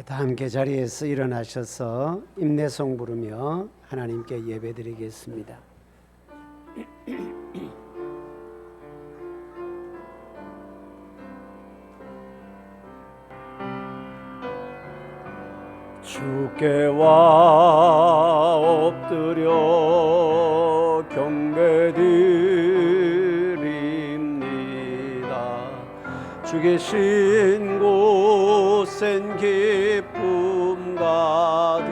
다 함께 자리에서 일어나셔서 임내송 부르며 하나님께 예배드리겠습니다. 주께와 엎드려 경배드립니다. 주 계신 곳엔 기쁨 가득,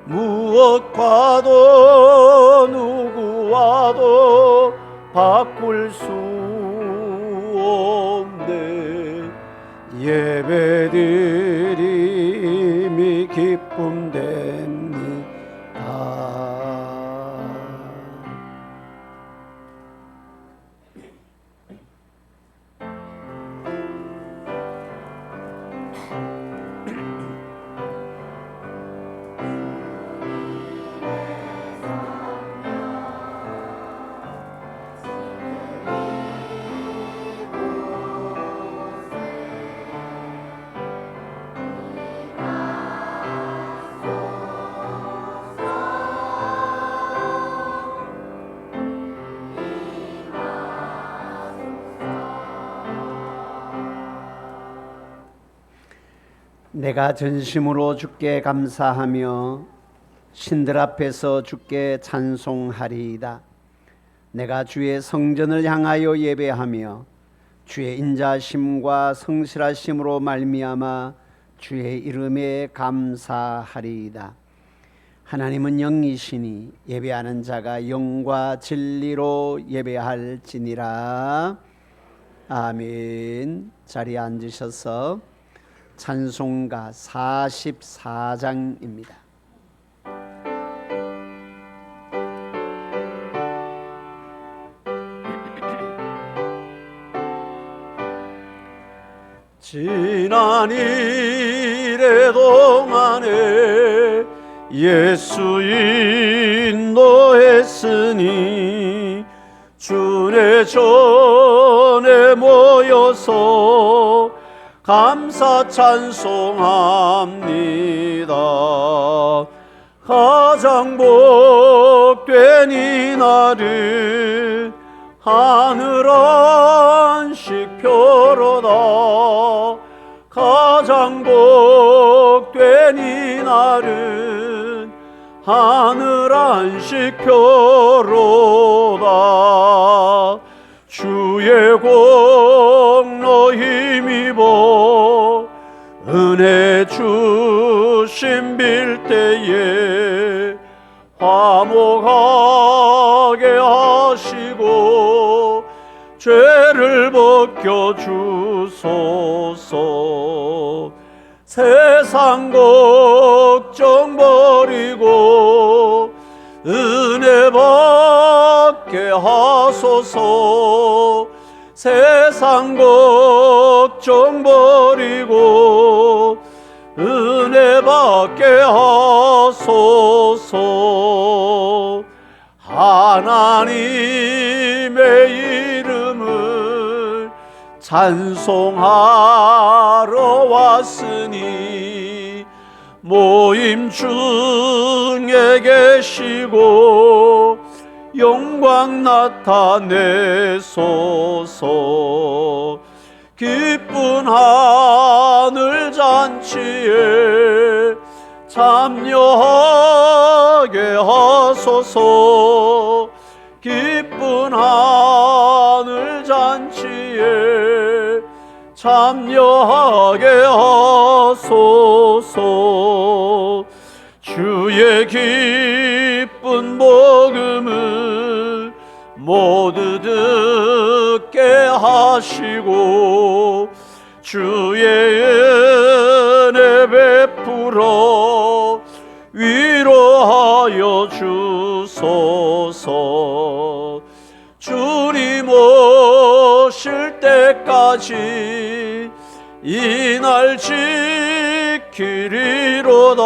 무엇과도 누구와도 바꿀 수 없네. 예배드림이 기쁨 됩니다. 내가 전심으로 주께 감사하며 신들 앞에서 주께 찬송하리이다. 내가 주의 성전을 향하여 예배하며 주의 인자심과 성실하심으로 말미암아 주의 이름에 감사하리이다. 하나님은 영이시니 예배하는 자가 영과 진리로 예배할지니라. 아멘. 자리에 앉으셔서 찬송가 44장입니다. 지난 이래 동안에 예수 인도했으니 주의 전에 모여서 감사 찬송합니다. 가장 복된 이날은 하늘 안식표로다. 가장 복된 이날은 하늘 안식표로다. 주의 공로 힘입어 은혜 주심 빌 때에 화목하게 하시고 죄를 벗겨 주소서. 세상 걱정 버리고 은혜 받게 하소서. 세상 걱정 버리고 은혜 받게 하소서. 하나님의 이름을 찬송하러 왔으니 모임 중에 계시고 영광 나타내소서. 기쁜 하늘 잔치에 참여하게 하소서. 기쁜 하늘 잔치에 참여하게 하소서. 주의 기쁜 복음을 모두 듣게 하시고 주의 은혜 베풀어 위로하여 주소서. 주님 오실 때까지 이 날 지키리로다.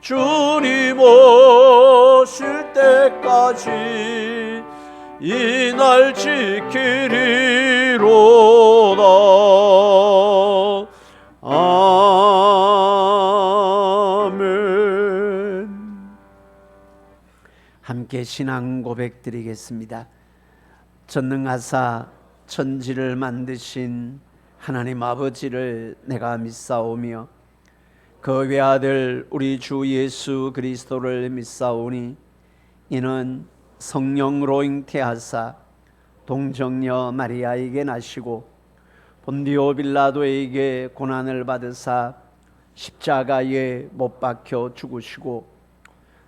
주님 오실 때까지 이 날 지키리로다. 함께 신앙 고백 드리겠습니다. 전능하사 천지를 만드신 하나님 아버지를 내가 믿사오며 그 외아들 우리 주 예수 그리스도를 믿사오니 이는 성령으로 잉태하사 동정녀 마리아에게 나시고 본디오 빌라도에게 고난을 받으사 십자가에 못 박혀 죽으시고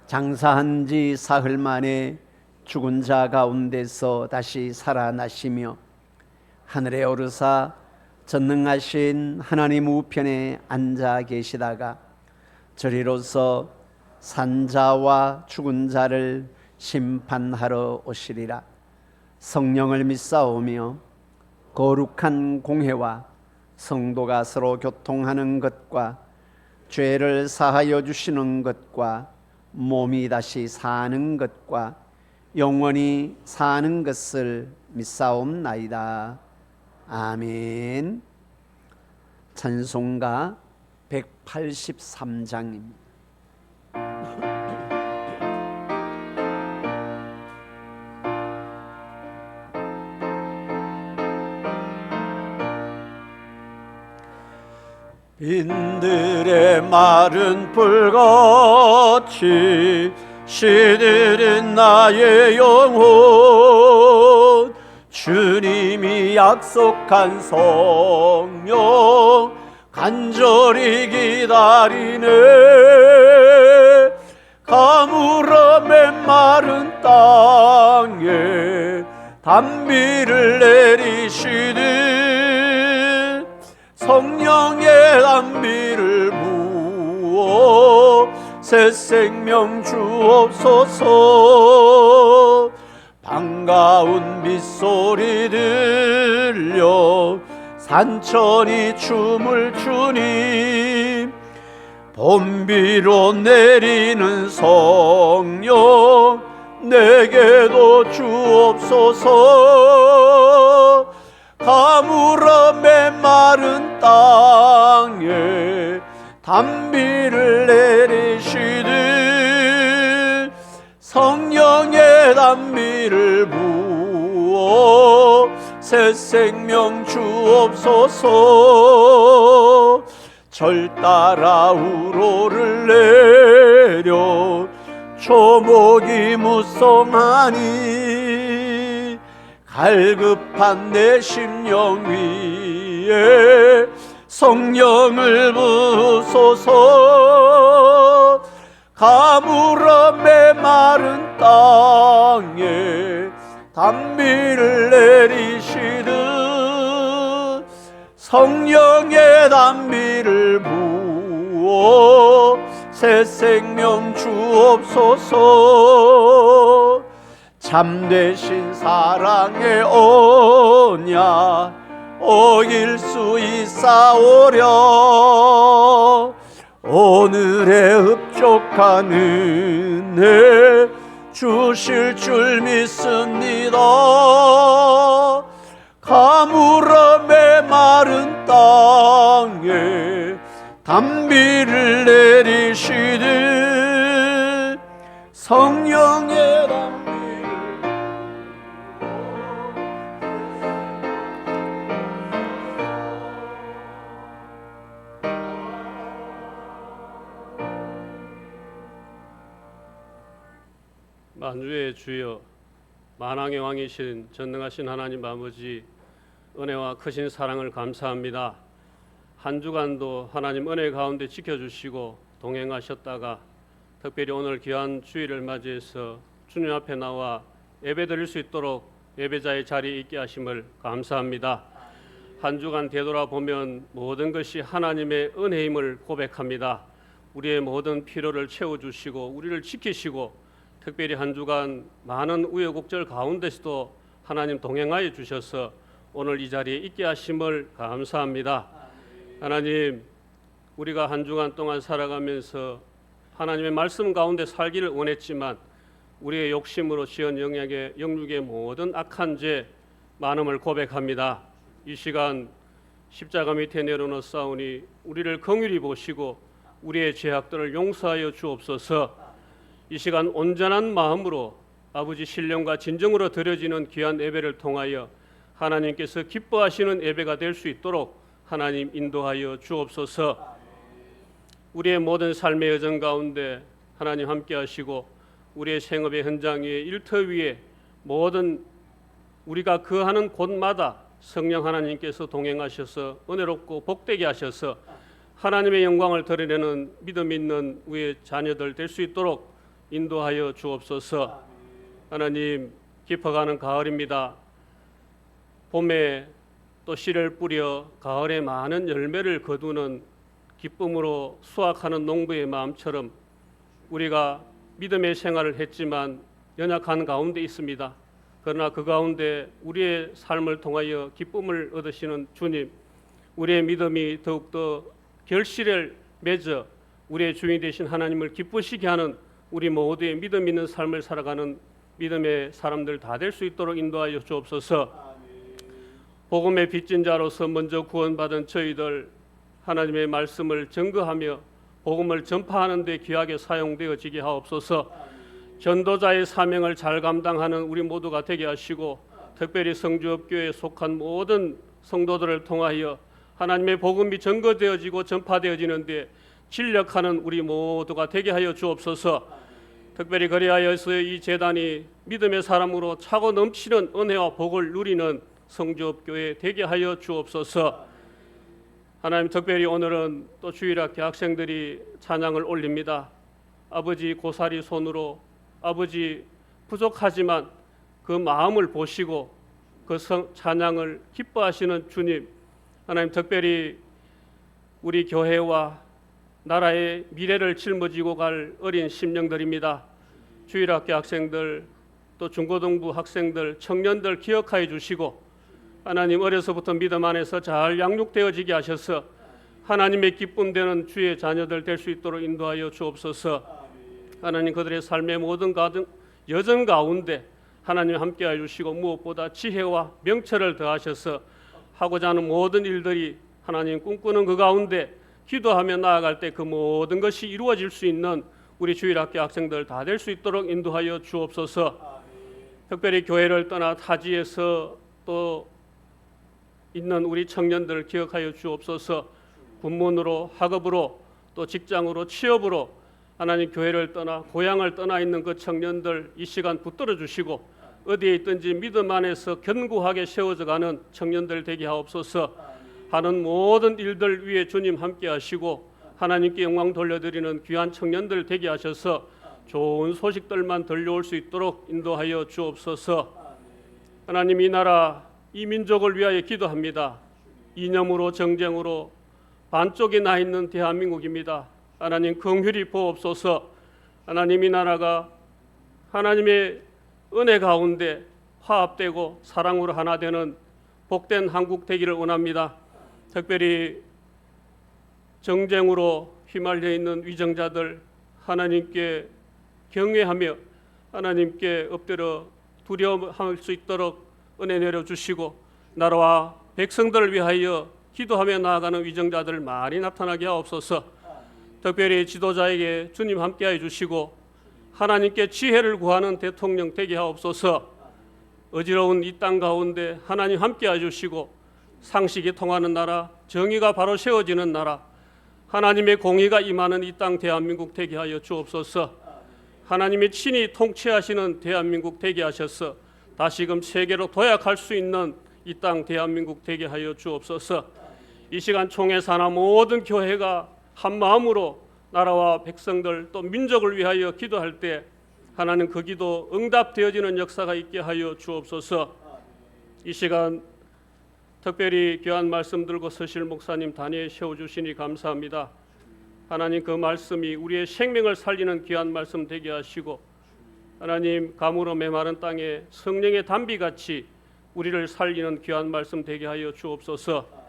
장사한 지 사흘 만에 죽은 자 가운데서 다시 살아나시며 하늘에 오르사 전능하신 하나님 우편에 앉아 계시다가 저리로서 산자와 죽은 자를 심판하러 오시리라. 성령을 믿사오며 거룩한 공회와 성도가 서로 교통하는 것과 죄를 사하여 주시는 것과 몸이 다시 사는 것과 영원히 사는 것을 믿사옵나이다. 아멘. 찬송가 183장입니다. 빈들의 마른 불같이 시들은 나의 영혼 주님이 약속한 성령 간절히 기다리네. 가물어 메마른 땅에 단비를 내리시듯 성령의 단비를 부어 새 생명 주옵소서. 반가운 빗소리 들려 산천이 춤을 추니 봄비로 내리는 성령 내게도 주옵소서. 가물어 메마른 땅에 단비를 내리시듯 성령의 단비를 부어 새 생명 주옵소서. 절 따라 우로를 내려 초목이 무성하니 갈급한 내 심령 위에 성령을 부소서. 가물어 메마른 땅에 단비를 내리시듯 성령의 단비를 부어 새 생명 주옵소서. 참되신 사랑의 언약 어길 수 있사오려. 오늘의 흡족한 은혜 주실 줄 믿습니다. 가물어 메마른 땅에 단비를 내리시듯 성령의 단비를 만주의 주여, 만왕의 왕이신 전능하신 하나님 아버지, 은혜와 크신 사랑을 감사합니다. 한 주간도 하나님 은혜 가운데 지켜주시고 동행하셨다가 특별히 오늘 귀한 주일을 맞이해서 주님 앞에 나와 예배드릴 수 있도록 예배자의 자리에 있게 하심을 감사합니다. 한 주간 되돌아보면 모든 것이 하나님의 은혜임을 고백합니다. 우리의 모든 필요를 채워주시고 우리를 지키시고 특별히 한 주간 많은 우여곡절 가운데서도 하나님 동행하여 주셔서 오늘 이 자리에 있게 하심을 감사합니다. 하나님, 우리가 한 주간 동안 살아가면서 하나님의 말씀 가운데 살기를 원했지만 우리의 욕심으로 지은 영육의 모든 악한 죄 많음을 고백합니다. 이 시간 십자가 밑에 내려놓사오니 우리를 긍휼히 보시고 우리의 죄악들을 용서하여 주옵소서. 이 시간 온전한 마음으로 아버지 신령과 진정으로 드려지는 귀한 예배를 통하여 하나님께서 기뻐하시는 예배가 될 수 있도록 하나님 인도하여 주옵소서. 우리의 모든 삶의 여정 가운데 하나님 함께 하시고 우리의 생업의 현장 위에 일터 위에 모든 우리가 거하는 곳마다 성령 하나님께서 동행하셔서 은혜롭고 복되게 하셔서 하나님의 영광을 드러내는 믿음 있는 우리의 자녀들 될 수 있도록 인도하여 주옵소서. 하나님, 깊어가는 가을입니다. 봄에 또 씨를 뿌려 가을에 많은 열매를 거두는 기쁨으로 수확하는 농부의 마음처럼 우리가 믿음의 생활을 했지만 연약한 가운데 있습니다. 그러나 그 가운데 우리의 삶을 통하여 기쁨을 얻으시는 주님, 우리의 믿음이 더욱더 결실을 맺어 우리의 주인 되신 하나님을 기쁘시게 하는 우리 모두의 믿음 있는 삶을 살아가는 믿음의 사람들 다 될 수 있도록 인도하여 주옵소서. 복음의 빚진 자로서 먼저 구원받은 저희들 하나님의 말씀을 증거하며 복음을 전파하는 데 귀하게 사용되어지게 하옵소서. 전도자의 사명을 잘 감당하는 우리 모두가 되게 하시고 특별히 성주업교회에 속한 모든 성도들을 통하여 하나님의 복음이 증거되어지고 전파되어지는데 진력하는 우리 모두가 되게 하여 주옵소서. 특별히 그리하여서 이 제단이 믿음의 사람으로 차고 넘치는 은혜와 복을 누리는 성주업교회 되게 하여 주옵소서. 하나님, 특별히 오늘은 또 주일학교 학생들이 찬양을 올립니다. 아버지 고사리 손으로 아버지 부족하지만 그 마음을 보시고 그 찬양을 기뻐하시는 주님, 하나님 특별히 우리 교회와 나라의 미래를 짊어지고 갈 어린 심령들입니다. 주일학교 학생들 또 중고등부 학생들 청년들 기억하여 주시고 하나님 어려서부터 믿음 안에서 잘 양육되어지게 하셔서 하나님의 기쁨 되는 주의 자녀들 될 수 있도록 인도하여 주옵소서. 하나님 그들의 삶의 모든 여정 가운데 하나님 함께하여 주시고 무엇보다 지혜와 명철을 더하셔서 하고자 하는 모든 일들이 하나님 꿈꾸는 그 가운데 기도하며 나아갈 때 그 모든 것이 이루어질 수 있는 우리 주일학교 학생들 다 될 수 있도록 인도하여 주옵소서. 특별히 교회를 떠나 타지에서 또 있는 우리 청년들 기억하여 주옵소서. 군문으로 학업으로 또 직장으로 취업으로 하나님 교회를 떠나 고향을 떠나 있는 그 청년들 이 시간 붙들어 주시고 어디에 있든지 믿음 안에서 견고하게 세워져 가는 청년들 되게 하옵소서. 하는 모든 일들 위에 주님 함께 하시고 하나님께 영광 돌려드리는 귀한 청년들 되게 하셔서 좋은 소식들만 들려올 수 있도록 인도하여 주옵소서. 하나님 이 나라 이 민족을 위하여 기도합니다. 이념으로 정쟁으로 반쪽에 나 있는 대한민국입니다. 하나님 긍휼히 보옵소서. 하나님 이 나라가 하나님의 은혜 가운데 화합되고 사랑으로 하나 되는 복된 한국 되기를 원합니다. 특별히 정쟁으로 휘말려 있는 위정자들 하나님께 경외하며 하나님께 엎드려 두려워할 수 있도록 은혜 내려주시고 나라와 백성들을 위하여 기도하며 나아가는 위정자들 많이 나타나게 하옵소서. 특별히 지도자에게 주님 함께해 주시고 하나님께 지혜를 구하는 대통령 되게 하옵소서. 어지러운 이 땅 가운데 하나님 함께해 주시고 상식이 통하는 나라, 정의가 바로 세워지는 나라, 하나님의 공의가 임하는 이 땅 대한민국 되게 하여 주옵소서. 하나님이 친히 통치하시는 대한민국 되게 하셔서 다시금 세계로 도약할 수 있는 이 땅 대한민국 되게 하여 주옵소서. 이 시간 총회 산하 모든 교회가 한 마음으로 나라와 백성들 또 민족을 위하여 기도할 때 하나님 그 기도 응답되어지는 역사가 있게 하여 주옵소서. 이 시간 특별히 귀한 말씀 들고 서실 목사님 단위에 세워주시니 감사합니다. 하나님 그 말씀이 우리의 생명을 살리는 귀한 말씀 되게 하시고 하나님 가물어 메마른 땅에 성령의 단비같이 우리를 살리는 귀한 말씀 되게 하여 주옵소서.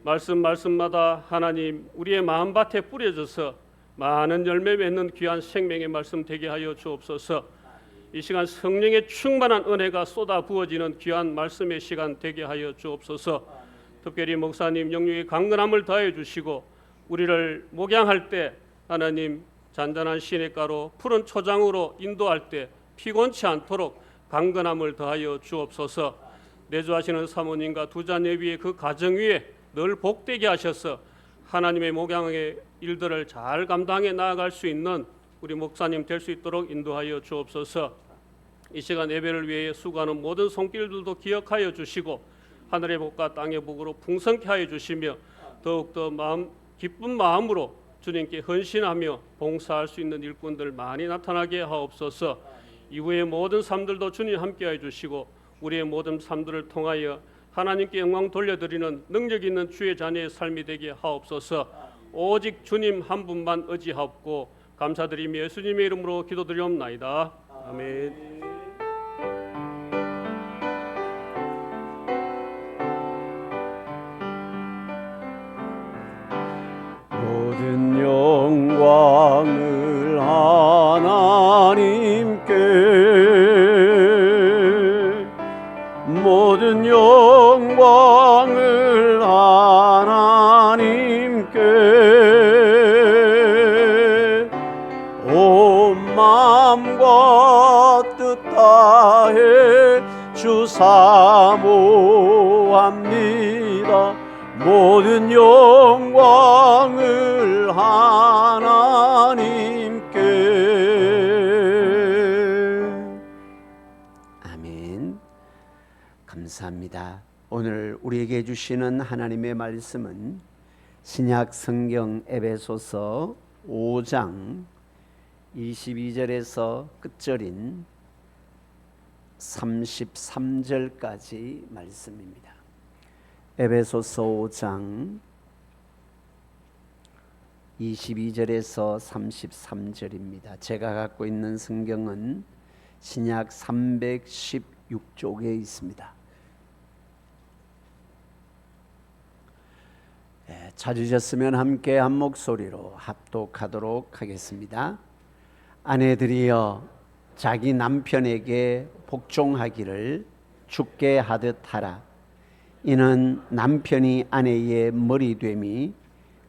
말씀마다 하나님 우리의 마음밭에 뿌려져서 많은 열매 맺는 귀한 생명의 말씀 되게 하여 주옵소서. 이 시간 성령의 충만한 은혜가 쏟아 부어지는 귀한 말씀의 시간 되게 하여 주옵소서. 특별히 목사님 영육의 강건함을 더해 주시고 우리를 목양할 때 하나님 잔잔한 시냇가로 푸른 초장으로 인도할 때 피곤치 않도록 강건함을 더하여 주옵소서. 내주하시는 사모님과 두 자녀 위에 그 가정 위에 늘 복되게 하셔서 하나님의 목양의 일들을 잘 감당해 나아갈 수 있는 우리 목사님 될 수 있도록 인도하여 주옵소서. 이 시간 예배를 위해 수고하는 모든 손길들도 기억하여 주시고 하늘의 복과 땅의 복으로 풍성케 하여 주시며 더욱더 기쁜 마음으로 주님께 헌신하며 봉사할 수 있는 일꾼들 많이 나타나게 하옵소서. 이후의 모든 삶들도 주님 함께하여 주시고 우리의 모든 삶들을 통하여 하나님께 영광 돌려드리는 능력 있는 주의 자녀의 삶이 되게 하옵소서. 오직 주님 한 분만 의지하옵고 감사드리며 예수님의 이름으로 기도드리옵나이다. 아멘. 모든 영광을 하나님께, 모든 영광을 하나님께, 온 마음과 뜻 다해 주 사모합니다. 모든 영광을 하나님께. 아멘. 감사합니다. 오늘 우리에게 주시는 하나님의 말씀은 신약 성경 에베소서 5장 22절에서 끝절인 33절까지 말씀입니다. 에베소서 5장 22절에서 33절입니다. 제가 갖고 있는 성경은 신약 316쪽에 있습니다. 찾으셨으면 함께 한 목소리로 합독하도록 하겠습니다. 아내들이여 자기 남편에게 복종하기를 주께 하듯 하라. 이는 남편이 아내의 머리됨이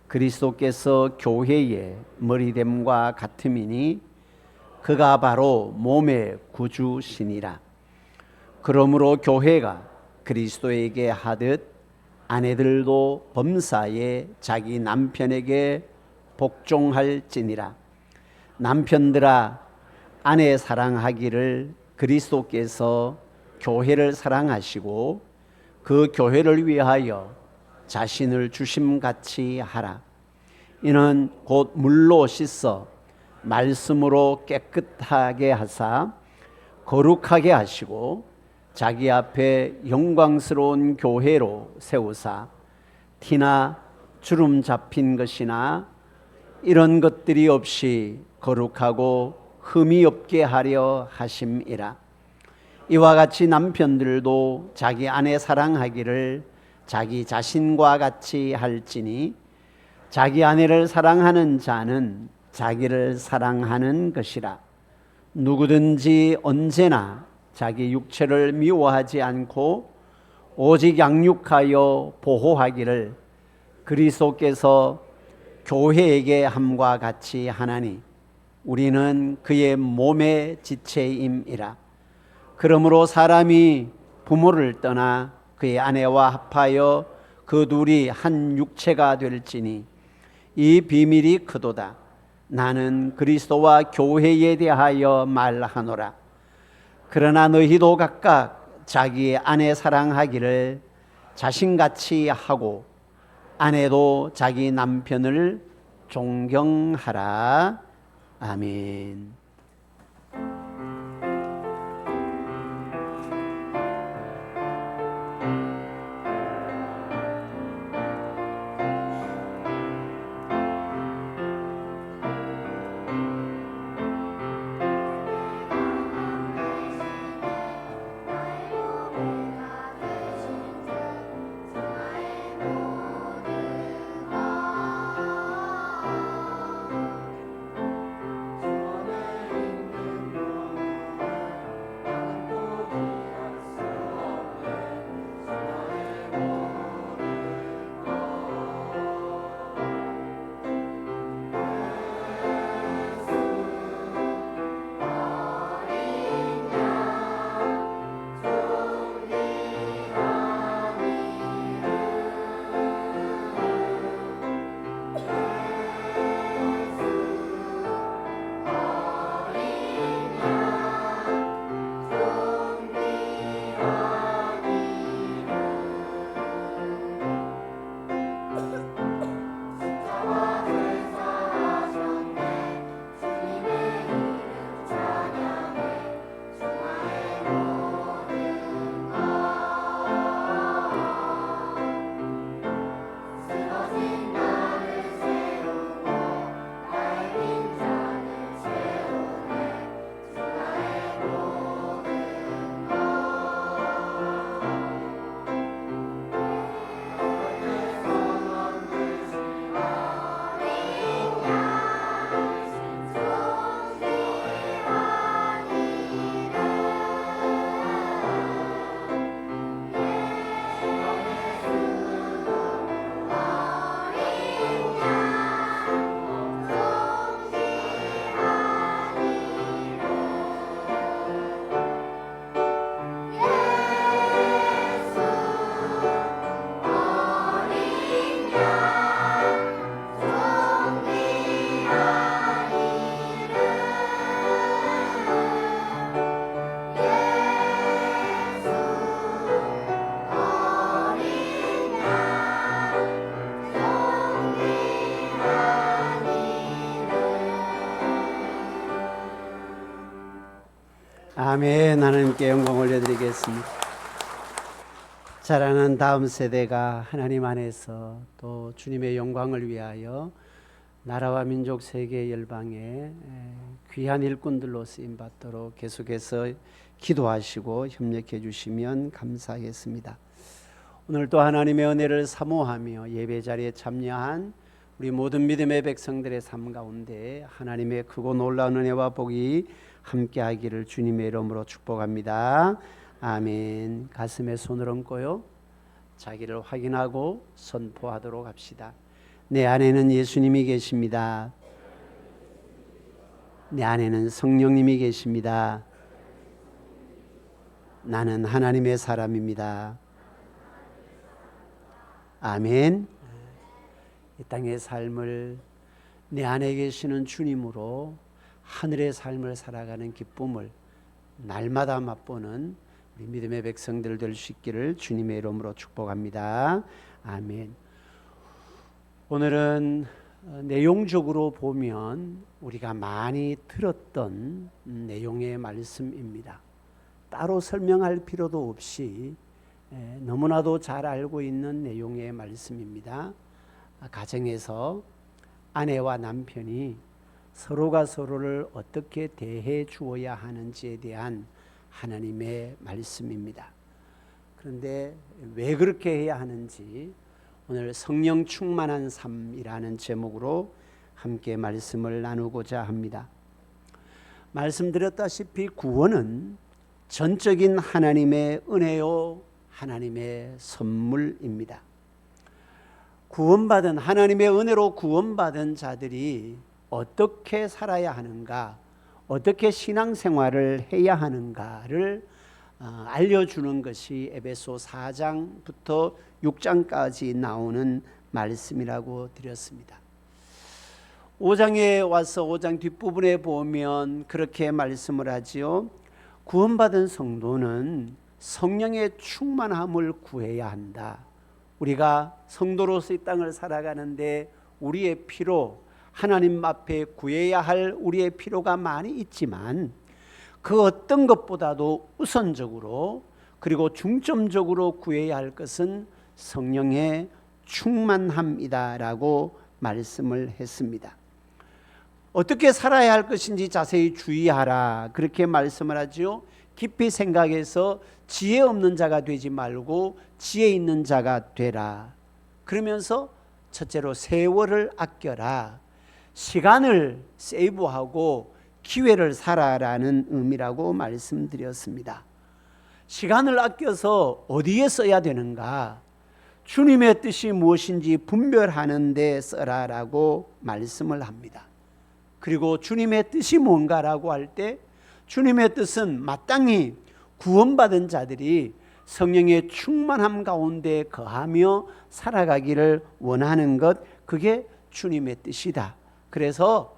그리스도께서 교회의 머리됨과 같음이니 그가 바로 몸의 구주시니라. 그러므로 교회가 그리스도에게 하듯 아내들도 범사에 자기 남편에게 복종할지니라. 남편들아 아내 사랑하기를 그리스도께서 교회를 사랑하시고 그 교회를 위하여 자신을 주심같이 하라. 이는 곧 물로 씻어 말씀으로 깨끗하게 하사 거룩하게 하시고 자기 앞에 영광스러운 교회로 세우사 티나 주름 잡힌 것이나 이런 것들이 없이 거룩하고 흠이 없게 하려 하심이라. 이와 같이 남편들도 자기 아내 사랑하기를 자기 자신과 같이 할지니 자기 아내를 사랑하는 자는 자기를 사랑하는 것이라. 누구든지 언제나 자기 육체를 미워하지 않고 오직 양육하여 보호하기를 그리스도께서 교회에게 함과 같이 하나니 우리는 그의 몸의 지체임이라. 그러므로 사람이 부모를 떠나 그의 아내와 합하여 그 둘이 한 육체가 될지니 이 비밀이 크도다. 나는 그리스도와 교회에 대하여 말하노라. 그러나 너희도 각각 자기의 아내 사랑하기를 자신같이 하고 아내도 자기 남편을 존경하라. 아멘. 아멘. 하나님께 영광 올려드리겠습니다. 자라는 다음 세대가 하나님 안에서 또 주님의 영광을 위하여 나라와 민족 세계 열방에 귀한 일꾼들로 쓰임 받도록 계속해서 기도하시고 협력해 주시면 감사하겠습니다. 오늘도 하나님의 은혜를 사모하며 예배 자리에 참여한 우리 모든 믿음의 백성들의 삶 가운데 하나님의 크고 놀라운 은혜와 복이 함께하기를 주님의 이름으로 축복합니다. 아멘. 가슴에 손을 얹고요, 자기를 확인하고 선포하도록 합시다. 내 안에는 예수님이 계십니다. 내 안에는 성령님이 계십니다. 나는 하나님의 사람입니다. 아멘. 이 땅의 삶을 내 안에 계시는 주님으로 하늘의 삶을 살아가는 기쁨을 날마다 맛보는 우리 믿음의 백성들 될 수 있기를 주님의 이름으로 축복합니다. 아멘. 오늘은 내용적으로 보면 우리가 많이 들었던 내용의 말씀입니다. 따로 설명할 필요도 없이 너무나도 잘 알고 있는 내용의 말씀입니다. 가정에서 아내와 남편이 서로가 서로를 어떻게 대해 주어야 하는지에 대한 하나님의 말씀입니다. 그런데 왜 그렇게 해야 하는지 오늘 성령 충만한 삶이라는 제목으로 함께 말씀을 나누고자 합니다. 말씀드렸다시피 구원은 전적인 하나님의 은혜요, 하나님의 선물입니다. 구원받은 하나님의 은혜로 구원받은 자들이 어떻게 살아야 하는가, 어떻게 신앙생활을 해야 하는가를 알려주는 것이 에베소 4장부터 6장까지 나오는 말씀이라고 드렸습니다. 5장에 와서 5장 뒷부분에 보면 그렇게 말씀을 하지요. 구원받은 성도는 성령의 충만함을 구해야 한다. 우리가 성도로서 이 땅을 살아가는데 우리의 피로 하나님 앞에 구해야 할 우리의 필요가 많이 있지만 그 어떤 것보다도 우선적으로 그리고 중점적으로 구해야 할 것은 성령의 충만함이다라고 말씀을 했습니다. 어떻게 살아야 할 것인지 자세히 주의하라, 그렇게 말씀을 하지요. 깊이 생각해서 지혜 없는 자가 되지 말고 지혜 있는 자가 되라. 그러면서 첫째로 세월을 아껴라, 시간을 세이브하고 기회를 살아라는 의미라고 말씀드렸습니다. 시간을 아껴서 어디에 써야 되는가, 주님의 뜻이 무엇인지 분별하는 데 써라라고 말씀을 합니다. 그리고 주님의 뜻이 뭔가라고 할 때 주님의 뜻은 마땅히 구원받은 자들이 성령의 충만함 가운데 거하며 살아가기를 원하는 것, 그게 주님의 뜻이다. 그래서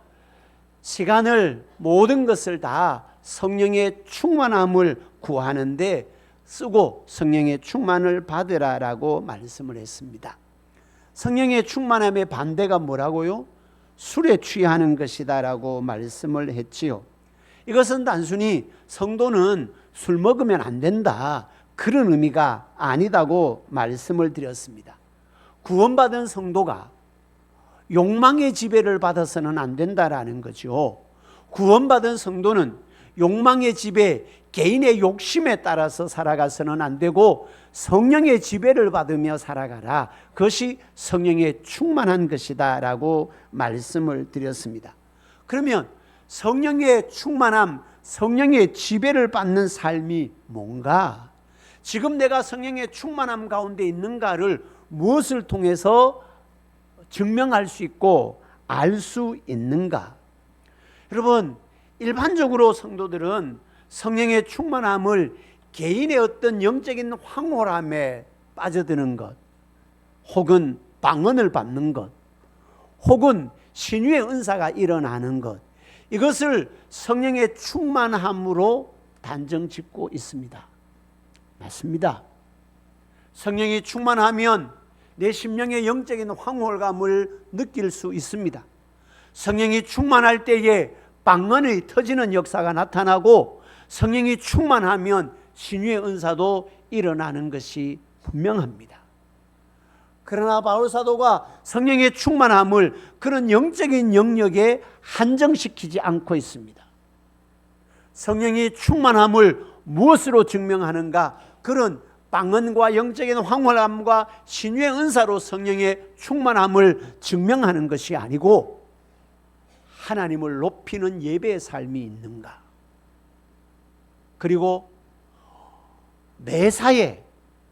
시간을, 모든 것을 다 성령의 충만함을 구하는데 쓰고 성령의 충만을 받으라라고 말씀을 했습니다. 성령의 충만함의 반대가 뭐라고요? 술에 취하는 것이다라고 말씀을 했지요. 이것은 단순히 성도는 술 먹으면 안 된다, 그런 의미가 아니다고 말씀을 드렸습니다. 구원받은 성도가 욕망의 지배를 받아서는 안 된다라는 거죠. 구원받은 성도는 욕망의 지배, 개인의 욕심에 따라서 살아가서는 안 되고 성령의 지배를 받으며 살아가라. 그것이 성령의 충만한 것이다 라고 말씀을 드렸습니다. 그러면 성령의 충만함, 성령의 지배를 받는 삶이 뭔가? 지금 내가 성령의 충만함 가운데 있는가를 무엇을 통해서 증명할 수 있고 알 수 있는가? 여러분, 일반적으로 성도들은 성령의 충만함을 개인의 어떤 영적인 황홀함에 빠져드는 것, 혹은 방언을 받는 것, 혹은 신유의 은사가 일어나는 것, 이것을 성령의 충만함으로 단정 짓고 있습니다. 맞습니다. 성령이 충만하면 내 심령의 영적인 황홀감을 느낄 수 있습니다. 성령이 충만할 때에 방언이 터지는 역사가 나타나고 성령이 충만하면 신유의 은사도 일어나는 것이 분명합니다. 그러나 바울 사도가 성령의 충만함을 그런 영적인 영역에 한정시키지 않고 있습니다. 성령의 충만함을 무엇으로 증명하는가? 그런 방언과 영적인 황홀함과 신유의 은사로 성령의 충만함을 증명하는 것이 아니고 하나님을 높이는 예배의 삶이 있는가? 그리고 매사에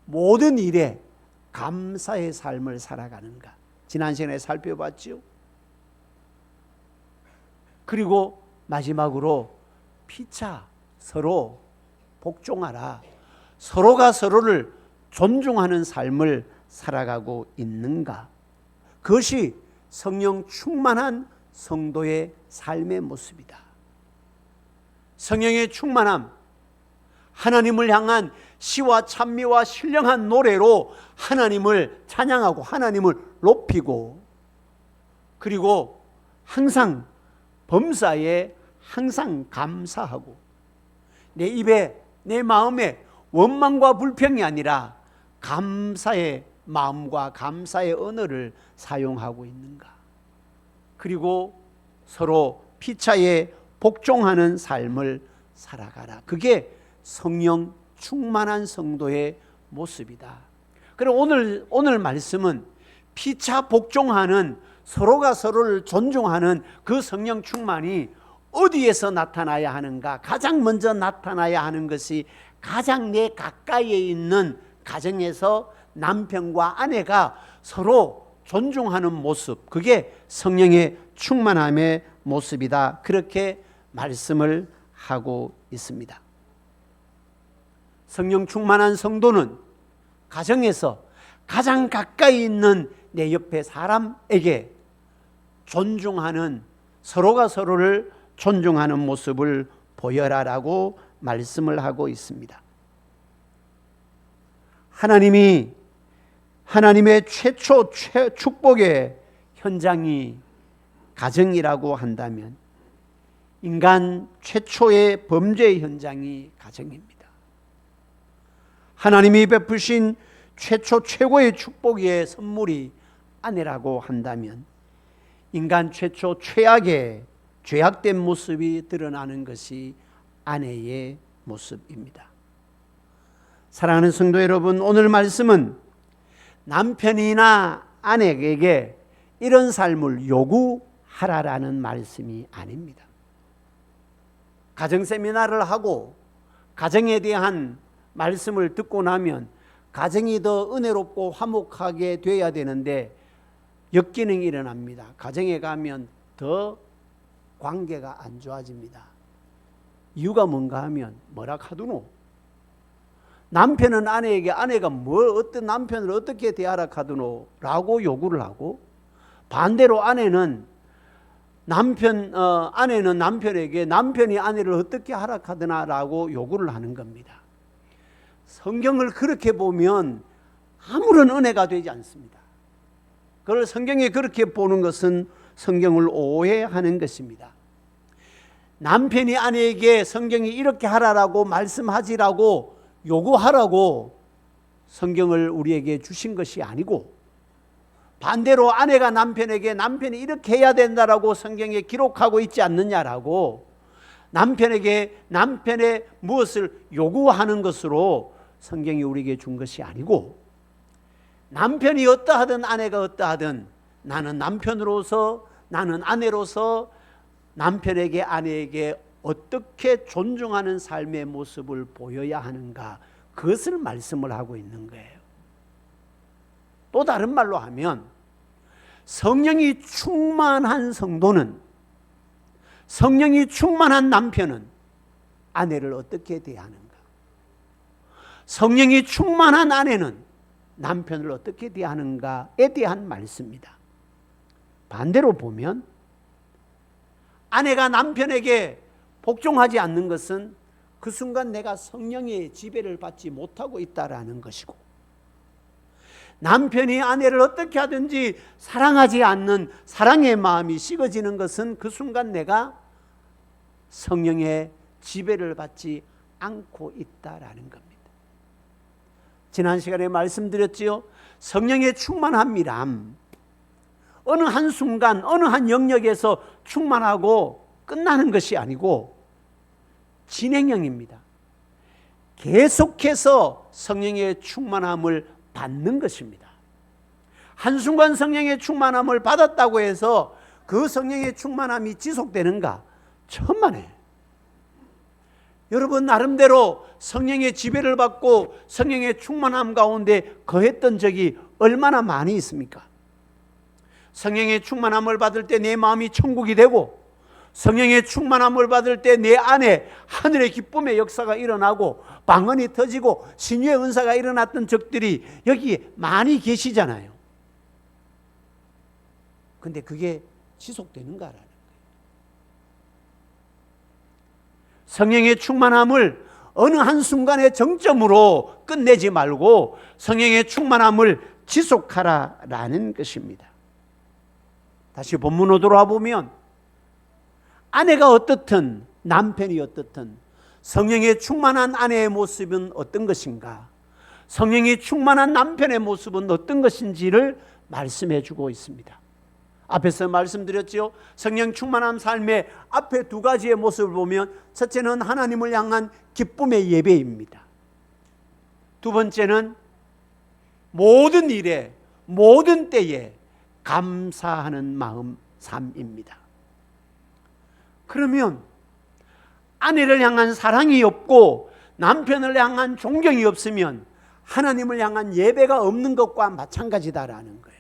모든 일에 감사의 삶을 살아가는가? 지난 시간에 살펴봤죠. 그리고 마지막으로 피차 서로 복종하라. 서로가 서로를 존중하는 삶을 살아가고 있는가? 그것이 성령 충만한 성도의 삶의 모습이다. 성령의 충만함, 하나님을 향한 시와 찬미와 신령한 노래로 하나님을 찬양하고 하나님을 높이고, 그리고 항상 범사에 항상 감사하고, 내 입에 내 마음에 원망과 불평이 아니라 감사의 마음과 감사의 언어를 사용하고 있는가? 그리고 서로 피차에 복종하는 삶을 살아가라. 그게 성령 충만한 성도의 모습이다. 그리고 오늘 말씀은 피차 복종하는, 서로가 서로를 존중하는 그 성령 충만이 어디에서 나타나야 하는가? 가장 먼저 나타나야 하는 것이 가장 내 가까이에 있는 가정에서 남편과 아내가 서로 존중하는 모습, 그게 성령의 충만함의 모습이다. 그렇게 말씀을 하고 있습니다. 성령 충만한 성도는 가정에서 가장 가까이 있는 내 옆에 사람에게 존중하는, 서로가 서로를 존중하는 모습을 보여라라고 말씀을 하고 있습니다. 하나님의 최초 축복의 현장이 가정이라고 한다면 인간 최초의 범죄의 현장이 가정입니다. 하나님이 베푸신 최고의 축복의 선물이 아내라고 한다면 인간 최초 최악의 죄악된 모습이 드러나는 것이 아내의 모습입니다. 사랑하는 성도 여러분, 오늘 말씀은 남편이나 아내에게 이런 삶을 요구하라라는 말씀이 아닙니다. 가정 세미나를 하고 가정에 대한 말씀을 듣고 나면 가정이 더 은혜롭고 화목하게 돼야 되는데 역기능이 일어납니다. 가정에 가면 더 관계가 안 좋아집니다. 이유가 뭔가 하면 뭐라 카두노? 남편은 아내에게 아내가 어떤 남편을 어떻게 대하라 카두노? 라고 요구를 하고, 반대로 아내는 남편에게 남편이 아내를 어떻게 하라 카드나 라고 요구를 하는 겁니다. 성경을 그렇게 보면 아무런 은혜가 되지 않습니다. 그걸 성경에 그렇게 보는 것은 성경을 오해하는 것입니다. 남편이 아내에게 성경이 이렇게 하라라고 말씀하지라고 요구하라고 성경을 우리에게 주신 것이 아니고, 반대로 아내가 남편에게 남편이 이렇게 해야 된다라고 성경에 기록하고 있지 않느냐라고 남편에게 남편의 무엇을 요구하는 것으로 성경이 우리에게 준 것이 아니고, 남편이 어떠하든 아내가 어떠하든 나는 남편으로서, 나는 아내로서 남편에게 아내에게 어떻게 존중하는 삶의 모습을 보여야 하는가, 그것을 말씀을 하고 있는 거예요. 또 다른 말로 하면 성령이 충만한 성도는, 성령이 충만한 남편은 아내를 어떻게 대하는가, 성령이 충만한 아내는 남편을 어떻게 대하는가에 대한 말씀입니다. 반대로 보면 아내가 남편에게 복종하지 않는 것은 그 순간 내가 성령의 지배를 받지 못하고 있다라는 것이고, 남편이 아내를 어떻게 하든지 사랑하지 않는 사랑의 마음이 식어지는 것은 그 순간 내가 성령의 지배를 받지 않고 있다라는 겁니다. 지난 시간에 말씀드렸지요. 성령의 충만함이란 어느 한순간 어느 한 영역에서 충만하고 끝나는 것이 아니고 진행형입니다. 계속해서 성령의 충만함을 받는 것입니다. 한순간 성령의 충만함을 받았다고 해서 그 성령의 충만함이 지속되는가? 천만에. 여러분 나름대로 성령의 지배를 받고 성령의 충만함 가운데 거했던 적이 얼마나 많이 있습니까? 성령의 충만함을 받을 때 내 마음이 천국이 되고, 성령의 충만함을 받을 때 내 안에 하늘의 기쁨의 역사가 일어나고 방언이 터지고 신유의 은사가 일어났던 적들이 여기 많이 계시잖아요. 근데 그게 지속되는가라는 거예요. 성령의 충만함을 어느 한순간의 정점으로 끝내지 말고 성령의 충만함을 지속하라라는 것입니다. 다시 본문으로 돌아와 보면 아내가 어떻든 남편이 어떻든 성령의 충만한 아내의 모습은 어떤 것인가, 성령이 충만한 남편의 모습은 어떤 것인지를 말씀해 주고 있습니다. 앞에서 말씀드렸죠. 성령 충만한 삶의 앞에 두 가지의 모습을 보면 첫째는 하나님을 향한 기쁨의 예배입니다. 두 번째는 모든 일에 모든 때에 감사하는 마음 삶입니다. 그러면 아내를 향한 사랑이 없고 남편을 향한 존경이 없으면 하나님을 향한 예배가 없는 것과 마찬가지다라는 거예요.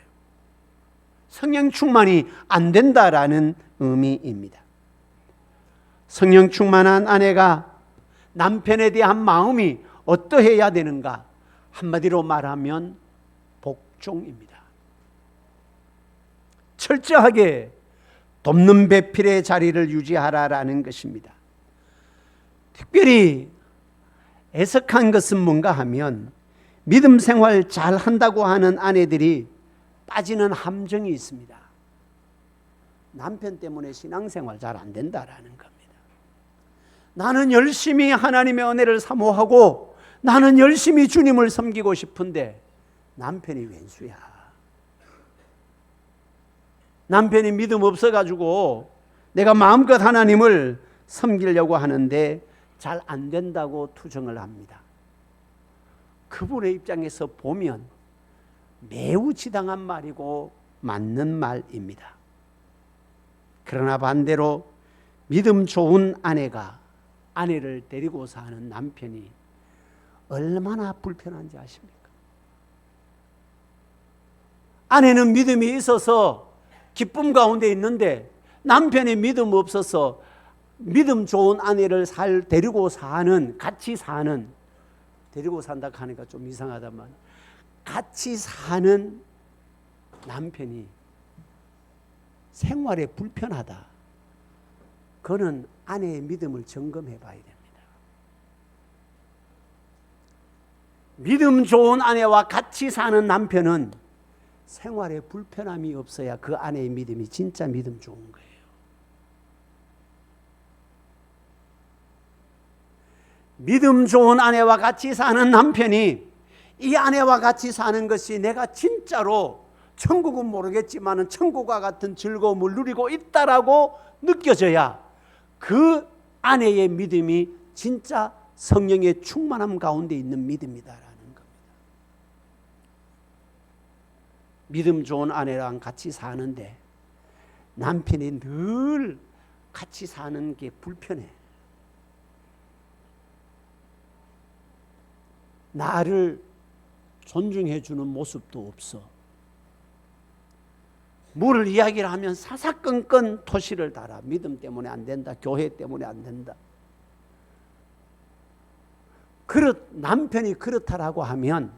성령 충만이 안 된다라는 의미입니다. 성령 충만한 아내가 남편에 대한 마음이 어떠해야 되는가? 한마디로 말하면 복종입니다. 철저하게 돕는 배필의 자리를 유지하라라는 것입니다. 특별히 애석한 것은 뭔가 하면 믿음 생활 잘 한다고 하는 아내들이 빠지는 함정이 있습니다. 남편 때문에 신앙생활 잘 안 된다라는 겁니다. 나는 열심히 하나님의 은혜를 사모하고 나는 열심히 주님을 섬기고 싶은데 남편이 왼수야. 남편이 믿음 없어가지고 내가 마음껏 하나님을 섬기려고 하는데 잘 안 된다고 투정을 합니다. 그분의 입장에서 보면 매우 지당한 말이고 맞는 말입니다. 그러나 반대로 믿음 좋은 아내가 아내를 데리고 사는 남편이 얼마나 불편한지 아십니까? 아내는 믿음이 있어서 기쁨 가운데 있는데 남편이 믿음 없어서 믿음 좋은 아내를 데리고 사는, 같이 사는, 데리고 산다 하니까 좀 이상하다만 같이 사는 남편이 생활에 불편하다. 그는 아내의 믿음을 점검해 봐야 됩니다. 믿음 좋은 아내와 같이 사는 남편은 생활에 불편함이 없어야 그 아내의 믿음이 진짜 믿음 좋은 거예요. 믿음 좋은 아내와 같이 사는 남편이 이 아내와 같이 사는 것이 내가 진짜로 천국은 모르겠지만 천국과 같은 즐거움을 누리고 있다라고 느껴져야 그 아내의 믿음이 진짜 성령의 충만함 가운데 있는 믿음이다라는 겁니다. 믿음 좋은 아내랑 같이 사는데 남편이 늘 같이 사는 게 불편해. 나를 존중해 주는 모습도 없어. 뭐를 이야기를 하면 사사건건 토시를 달아. 믿음 때문에 안 된다. 교회 때문에 안 된다. 남편이 그렇다라고 하면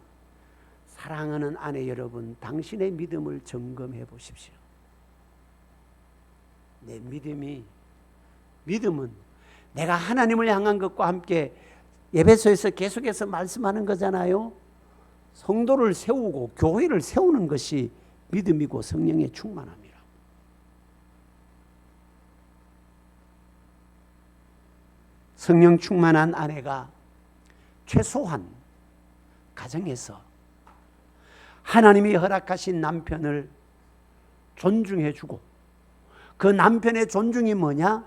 사랑하는 아내 여러분, 당신의 믿음을 점검해 보십시오. 내 믿음은 내가 하나님을 향한 것과 함께 에베소에서 계속해서 말씀하는 거잖아요. 성도를 세우고 교회를 세우는 것이 믿음이고 성령의 충만함이라고. 성령 충만한 아내가 최소한 가정에서 하나님이 허락하신 남편을 존중해주고, 그 남편의 존중이 뭐냐?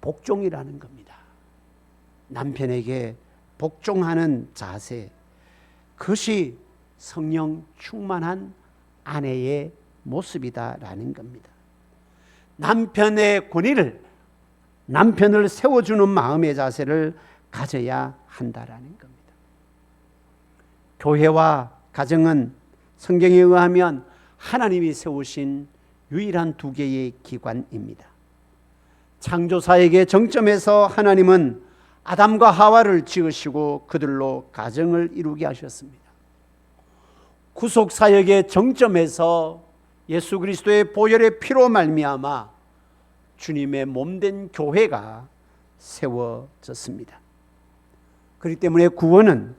복종이라는 겁니다. 남편에게 복종하는 자세, 그것이 성령 충만한 아내의 모습이다라는 겁니다. 남편의 권위를, 남편을 세워주는 마음의 자세를 가져야 한다라는 겁니다. 교회와 가정은 성경에 의하면 하나님이 세우신 유일한 두 개의 기관입니다. 창조사에게 정점에서 하나님은 아담과 하와를 지으시고 그들로 가정을 이루게 하셨습니다. 구속사역의 정점에서 예수 그리스도의 보혈의 피로 말미암아 주님의 몸된 교회가 세워졌습니다. 그렇기 때문에 구원은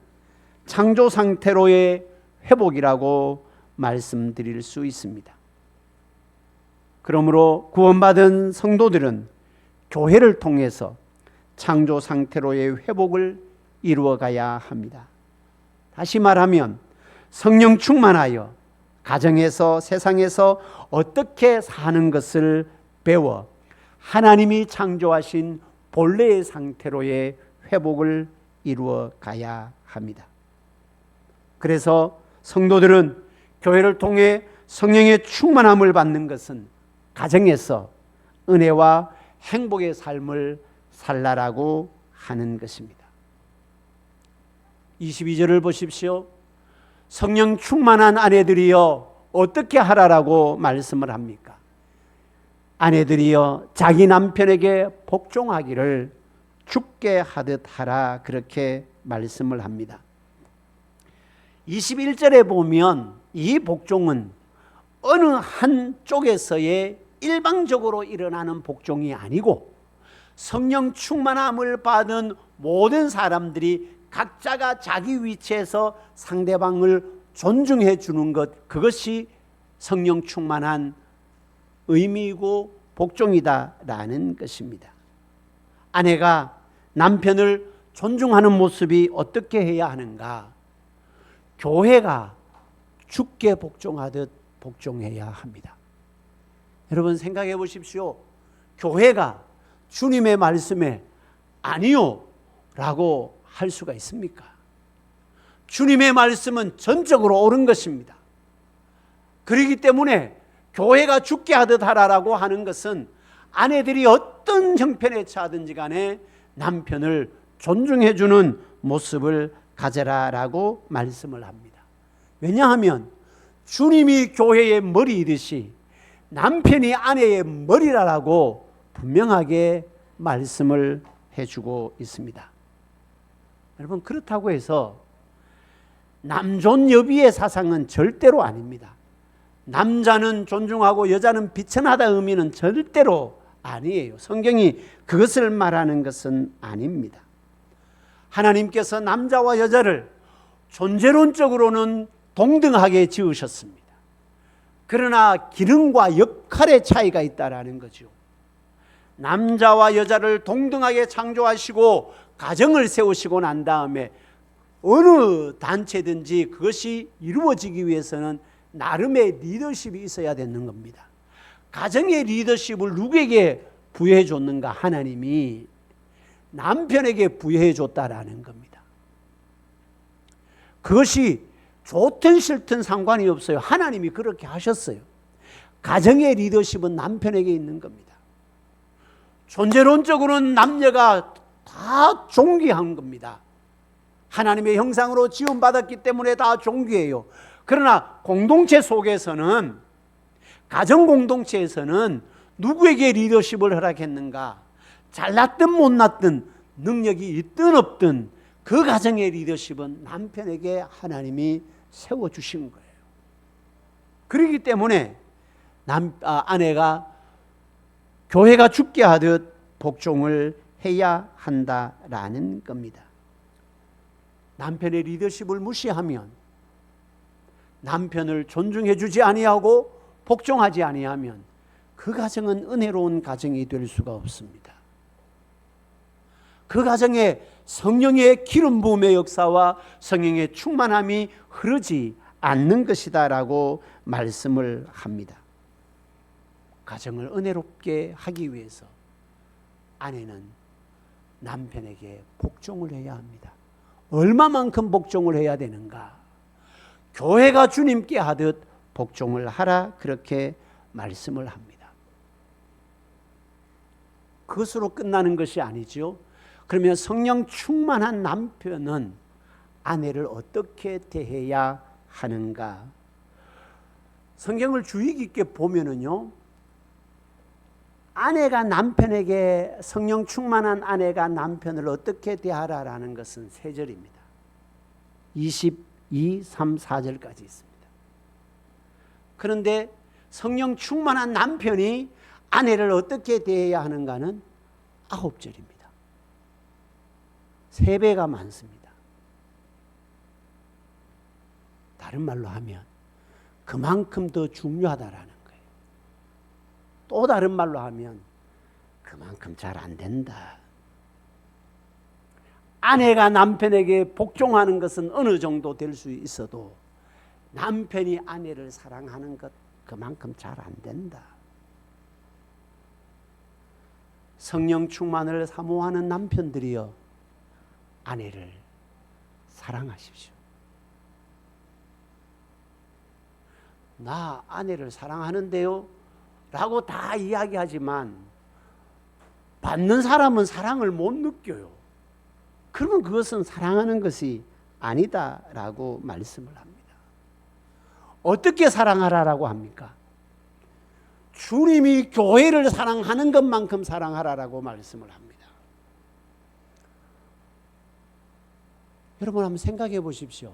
창조 상태로의 회복이라고 말씀드릴 수 있습니다. 그러므로 구원받은 성도들은 교회를 통해서 창조 상태로의 회복을 이루어가야 합니다. 다시 말하면 성령 충만하여 가정에서, 세상에서 어떻게 사는 것을 배워 하나님이 창조하신 본래의 상태로의 회복을 이루어 가야 합니다. 그래서 성도들은 교회를 통해 성령의 충만함을 받는 것은 가정에서 은혜와 행복의 삶을 살라라고 하는 것입니다. 22절을 보십시오. 성령 충만한 아내들이여 어떻게 하라라고 말씀을 합니까? 아내들이여 자기 남편에게 복종하기를 죽게 하듯 하라, 그렇게 말씀을 합니다. 21절에 보면 이 복종은 어느 한쪽에서의 일방적으로 일어나는 복종이 아니고 성령 충만함을 받은 모든 사람들이 각자가 자기 위치에서 상대방을 존중해 주는 것, 그것이 성령 충만한 의미이고 복종이다라는 것입니다. 아내가 남편을 존중하는 모습이 어떻게 해야 하는가? 교회가 주께 복종하듯 복종해야 합니다. 여러분 생각해 보십시오. 교회가 주님의 말씀에 아니요 라고 할 수가 있습니까? 주님의 말씀은 전적으로 옳은 것입니다. 그렇기 때문에 교회가 죽게 하듯 하라라고 하는 것은 아내들이 어떤 형편에 처하든지 간에 남편을 존중해 주는 모습을 가져라라고 말씀을 합니다. 왜냐하면 주님이 교회의 머리이듯이 남편이 아내의 머리라라고 분명하게 말씀을 해주고 있습니다. 여러분 그렇다고 해서 남존여비의 사상은 절대로 아닙니다. 남자는 존중하고 여자는 비천하다 의미는 절대로 아니에요. 성경이 그것을 말하는 것은 아닙니다. 하나님께서 남자와 여자를 존재론적으로는 동등하게 지으셨습니다. 그러나 기능과 역할의 차이가 있다라는 거죠. 남자와 여자를 동등하게 창조하시고 가정을 세우시고 난 다음에 어느 단체든지 그것이 이루어지기 위해서는 나름의 리더십이 있어야 되는 겁니다. 가정의 리더십을 누구에게 부여해 줬는가? 하나님이 남편에게 부여해 줬다라는 겁니다. 그것이 좋든 싫든 상관이 없어요. 하나님이 그렇게 하셨어요. 가정의 리더십은 남편에게 있는 겁니다. 존재론적으로는 남녀가 다 존귀한 겁니다. 하나님의 형상으로 지음받았기 때문에 다 존귀해요. 그러나 공동체 속에서는, 가정 공동체에서는 누구에게 리더십을 허락했는가? 잘났든 못났든 능력이 있든 없든 그 가정의 리더십은 남편에게 하나님이 세워주신 거예요. 그렇기 때문에 아내가 교회가 죽게 하듯 복종을 해야 한다라는 겁니다. 남편의 리더십을 무시하면, 남편을 존중해 주지 아니하고 복종하지 아니하면 그 가정은 은혜로운 가정이 될 수가 없습니다. 그 가정에 성령의 기름 부음의 역사와 성령의 충만함이 흐르지 않는 것이다라고 말씀을 합니다. 가정을 은혜롭게 하기 위해서 아내는 남편에게 복종을 해야 합니다. 얼마만큼 복종을 해야 되는가? 교회가 주님께 하듯 복종을 하라, 그렇게 말씀을 합니다. 그것으로 끝나는 것이 아니죠. 그러면 성령 충만한 남편은 아내를 어떻게 대해야 하는가? 성경을 주의 깊게 보면은요, 아내가 남편에게, 성령 충만한 아내가 남편을 어떻게 대하라라는 것은 3절입니다. 22, 3, 4절까지 있습니다. 그런데 성령 충만한 남편이 아내를 어떻게 대해야 하는가는 9절입니다. 3배가 많습니다. 다른 말로 하면 그만큼 더 중요하다라는 거예요. 또 다른 말로 하면 그만큼 잘 안 된다. 아내가 남편에게 복종하는 것은 어느 정도 될 수 있어도 남편이 아내를 사랑하는 것 그만큼 잘 안 된다. 성령 충만을 사모하는 남편들이여, 아내를 사랑하십시오. 나 아내를 사랑하는데요 라고 다 이야기하지만 받는 사람은 사랑을 못 느껴요. 그러면 그것은 사랑하는 것이 아니다라고 말씀을 합니다. 어떻게 사랑하라라고 합니까? 주님이 교회를 사랑하는 것만큼 사랑하라라고 말씀을 합니다. 여러분 한번 생각해 보십시오.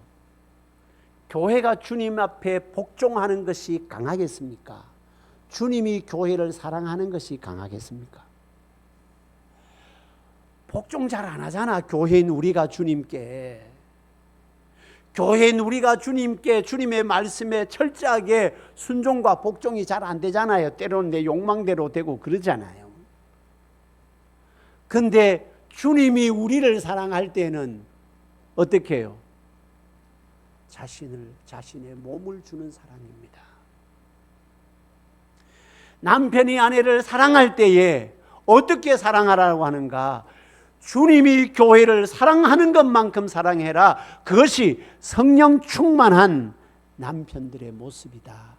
교회가 주님 앞에 복종하는 것이 강하겠습니까? 주님이 교회를 사랑하는 것이 강하겠습니까? 복종 잘 안 하잖아. 교회인 우리가 주님께. 교회인 우리가 주님께, 주님의 말씀에 철저하게 순종과 복종이 잘 안 되잖아요. 때로는 내 욕망대로 되고 그러잖아요. 근데 주님이 우리를 사랑할 때는 어떻게 해요? 자신의 몸을 주는 사랑입니다. 남편이 아내를 사랑할 때에 어떻게 사랑하라고 하는가? 주님이 교회를 사랑하는 것만큼 사랑해라. 그것이 성령 충만한 남편들의 모습이다.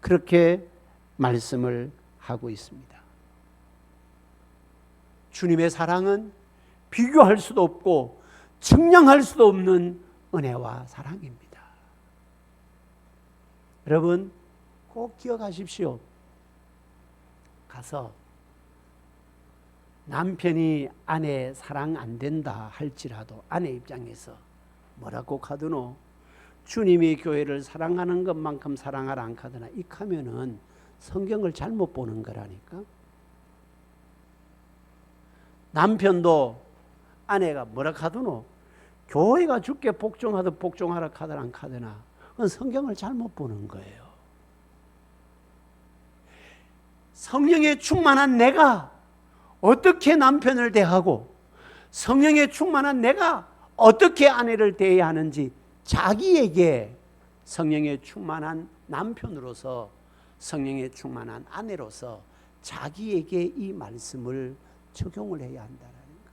그렇게 말씀을 하고 있습니다. 주님의 사랑은 비교할 수도 없고 측량할 수도 없는 은혜와 사랑입니다. 여러분 꼭 기억하십시오. 가서 남편이 아내 사랑 안 된다 할지라도 아내 입장에서 뭐라고 카드노? 주님이 교회를 사랑하는 것만큼 사랑하라 안 카드나 이카면은 성경을 잘못 보는 거라니까. 남편도 아내가 뭐라 카드노? 교회가 주께 복종하듯 복종하라 카드나 안 카드나 그건 성경을 잘못 보는 거예요. 성령에 충만한 내가 어떻게 남편을 대하고 성령에 충만한 내가 어떻게 아내를 대해야 하는지 자기에게 성령에 충만한 남편으로서 성령에 충만한 아내로서 자기에게 이 말씀을 적용을 해야 한다는 겁니다.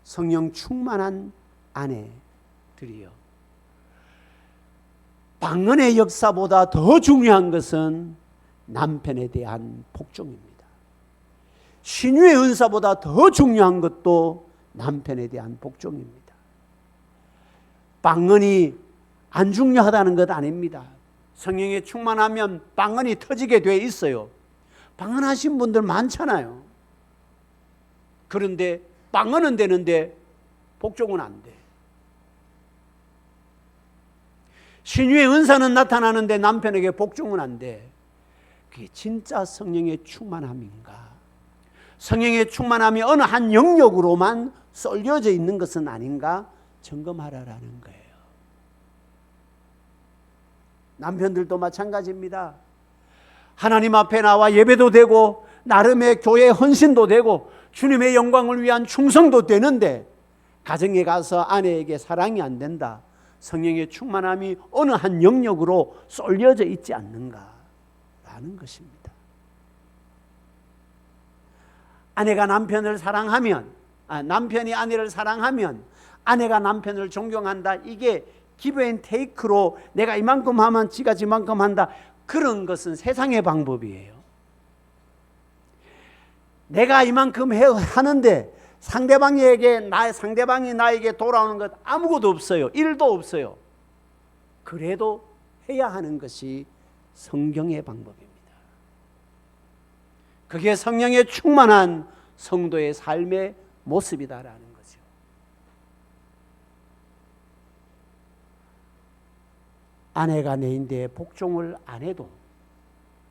성령 충만한 아내들이요, 방언의 역사보다 더 중요한 것은 남편에 대한 복종입니다. 신유의 은사보다 더 중요한 것도 남편에 대한 복종입니다. 방언이 안 중요하다는 것 아닙니다. 성령에 충만하면 방언이 터지게 돼 있어요. 방언하신 분들 많잖아요. 그런데 방언은 되는데 복종은 안 돼. 신유의 은사는 나타나는데 남편에게 복종은 안 돼. 그게 진짜 성령의 충만함인가? 성령의 충만함이 어느 한 영역으로만 쏠려져 있는 것은 아닌가 점검하라라는 거예요. 남편들도 마찬가지입니다. 하나님 앞에 나와 예배도 되고 나름의 교회 헌신도 되고 주님의 영광을 위한 충성도 되는데 가정에 가서 아내에게 사랑이 안 된다. 성령의 충만함이 어느 한 영역으로 쏠려져 있지 않는가라는 것입니다. 아내가 남편을 사랑하면, 남편이 아내를 사랑하면 아내가 남편을 존경한다. 이게 기브 앤 테이크로 내가 이만큼 하면 지가 이만큼 한다. 그런 것은 세상의 방법이에요. 내가 이만큼 하는데 상대방이 나에게 돌아오는 것 아무것도 없어요. 1도 없어요. 그래도 해야 하는 것이 성경의 방법입니다. 그게 성령에 충만한 성도의 삶의 모습이다라는 거죠. 아내가 내인데 복종을 안 해도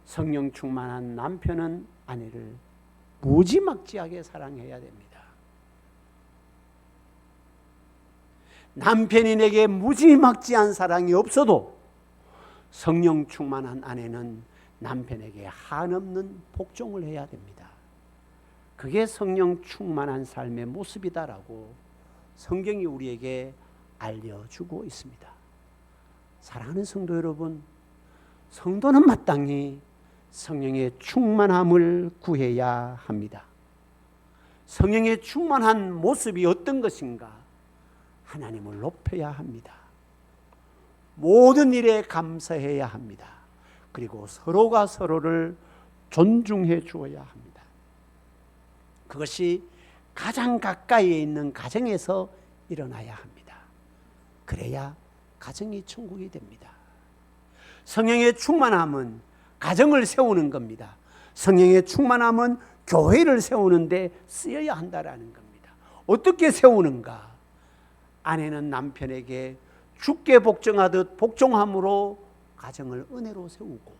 성령 충만한 남편은 아내를 무지막지하게 사랑해야 됩니다. 남편이 내게 무지막지한 사랑이 없어도 성령 충만한 아내는 남편에게 한없는 복종을 해야 됩니다. 그게 성령 충만한 삶의 모습이다라고 성경이 우리에게 알려주고 있습니다. 사랑하는 성도 여러분, 성도는 마땅히 성령의 충만함을 구해야 합니다. 성령의 충만한 모습이 어떤 것인가? 하나님을 높여야 합니다. 모든 일에 감사해야 합니다. 그리고 서로가 서로를 존중해 주어야 합니다. 그것이 가장 가까이에 있는 가정에서 일어나야 합니다. 그래야 가정이 천국이 됩니다. 성령의 충만함은 가정을 세우는 겁니다. 성령의 충만함은 교회를 세우는데 쓰여야 한다라는 겁니다. 어떻게 세우는가? 아내는 남편에게 주께 복종하듯 복종함으로 가정을 은혜로 세우고,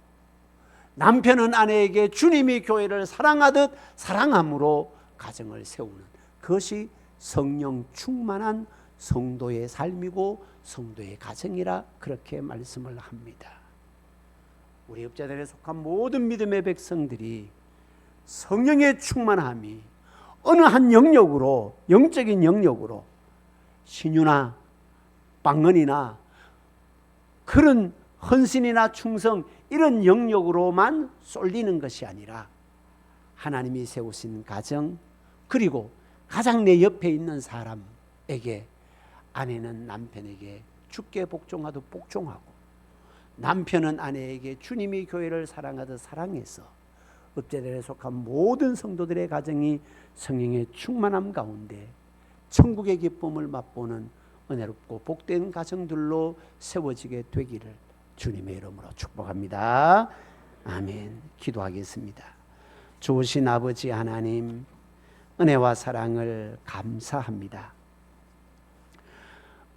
남편은 아내에게 주님이 교회를 사랑하듯 사랑함으로 가정을 세우는, 그것이 성령 충만한 성도의 삶이고 성도의 가정이라 그렇게 말씀을 합니다. 우리 읍자단에 속한 모든 믿음의 백성들이 성령의 충만함이 어느 한 영역으로, 영적인 영역으로 신유나 방언이나 그런 헌신이나 충성 이런 영역으로만 쏠리는 것이 아니라 하나님이 세우신 가정, 그리고 가장 내 옆에 있는 사람에게, 아내는 남편에게 주께 복종하듯 복종하고, 남편은 아내에게 주님이 교회를 사랑하듯 사랑해서 읍제단에 속한 모든 성도들의 가정이 성령의 충만함 가운데 천국의 기쁨을 맛보는 은혜롭고 복된 가정들로 세워지게 되기를 주님의 이름으로 축복합니다. 아멘. 기도하겠습니다. 좋으신 아버지 하나님, 은혜와 사랑을 감사합니다.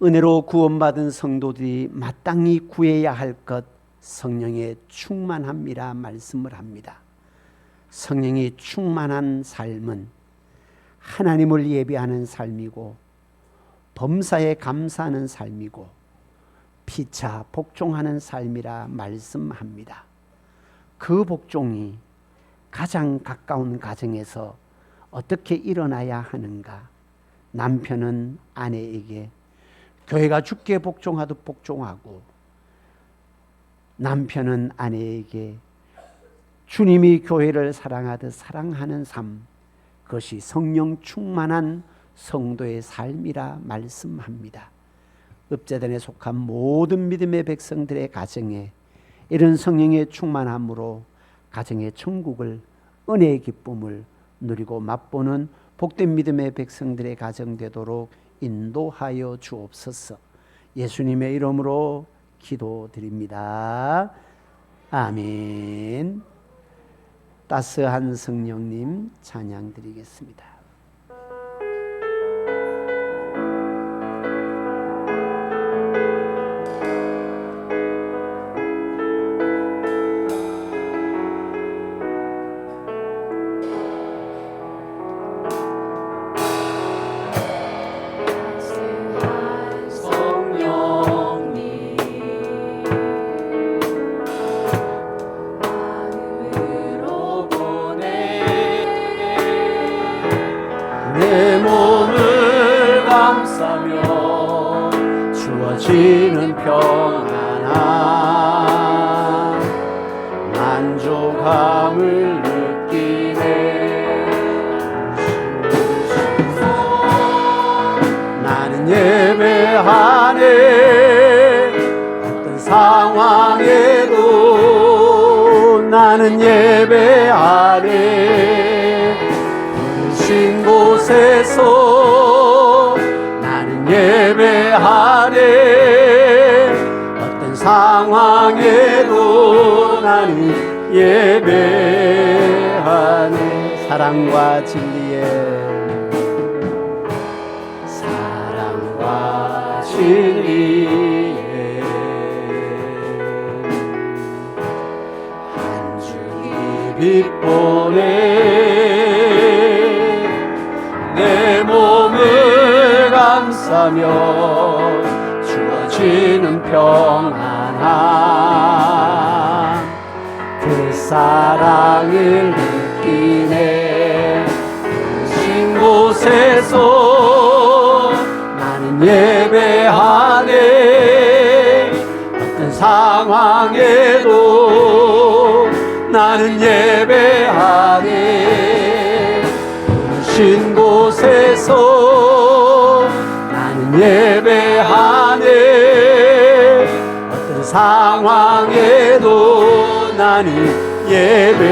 은혜로 구원받은 성도들이 마땅히 구해야 할 것, 성령의 충만함이라 말씀을 합니다. 성령이 충만한 삶은 하나님을 예배하는 삶이고, 범사에 감사하는 삶이고, 피차 복종하는 삶이라 말씀합니다. 그 복종이 가장 가까운 가정에서 어떻게 일어나야 하는가? 남편은 아내에게 교회가 주께 복종하듯 복종하고, 남편은 아내에게 주님이 교회를 사랑하듯 사랑하는 삶, 그것이 성령 충만한 성도의 삶이라 말씀합니다. 읍제단에 속한 모든 믿음의 백성들의 가정에 이런 성령의 충만함으로 가정의 천국을, 은혜의 기쁨을 누리고 맛보는 복된 믿음의 백성들의 가정 되도록 인도하여 주옵소서. 예수님의 이름으로 기도드립니다. 아멘. 따스한 성령님 찬양 드리겠습니다. 내 몸을 감싸며 주어지는 평안함 만족함을 느끼네. 나는 예배하네. 어떤 상황에도 나는 예배하네. 부르신 곳에서 나는 예배하네. 어떤 상황에도 나는 예배하네. 사랑과 진리에 사랑과 진리에 한 줄기 빛 보내. 내 몸을 감싸며 주어지는 평안함 그 사랑을 느끼네. 신 곳에서 나는 예배하네. 어떤 상황에도 나는 예배하네. 부르신 곳에서 나는 예배하네. 어떤 상황에도 나는 예배하네.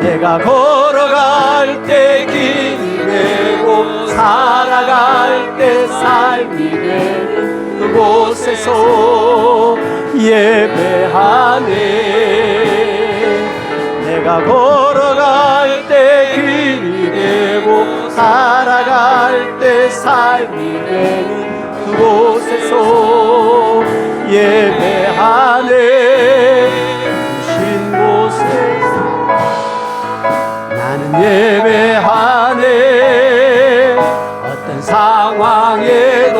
내가 걸어갈 때 길이 되고 살아갈 때 삶이 되는 그곳에서 예배하네. 내가 걸어갈 때 길이 되고 살아갈 때 삶이 되는 그곳에서 예배하네. 주신 곳에서 나는 예배하네. 어떤 상황에도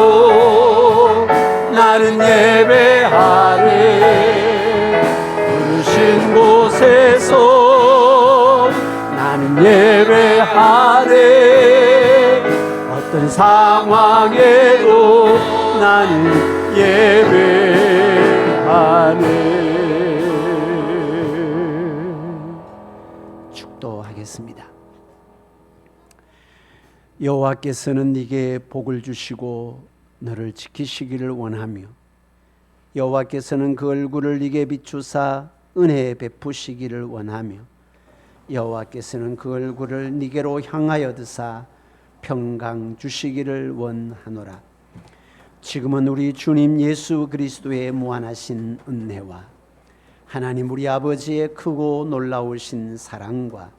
나는 예배하네. 부르신 곳에서 나는 예배하네. 어떤 상황에도 나는 예배하네. 축도하겠습니다. 여호와께서는 네게 복을 주시고 너를 지키시기를 원하며 여호와께서는 그 얼굴을 네게 비추사 은혜 베푸시기를 원하며 여호와께서는 그 얼굴을 네게로 향하여 드사 평강 주시기를 원하노라. 지금은 우리 주님 예수 그리스도의 무한하신 은혜와 하나님 우리 아버지의 크고 놀라우신 사랑과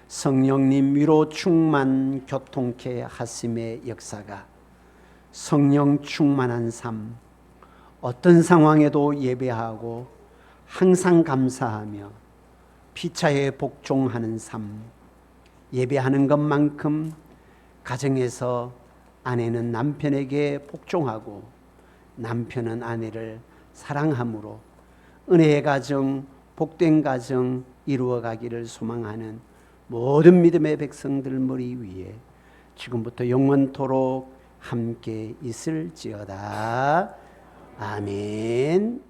성령님 위로 충만 교통케 하심의 역사가 성령 충만한 삶, 어떤 상황에도 예배하고 항상 감사하며 피차에 복종하는 삶, 예배하는 것만큼 가정에서 아내는 남편에게 복종하고 남편은 아내를 사랑함으로 은혜의 가정, 복된 가정 이루어가기를 소망하는 모든 믿음의 백성들 머리 위에 지금부터 영원토록 함께 있을지어다. 아멘.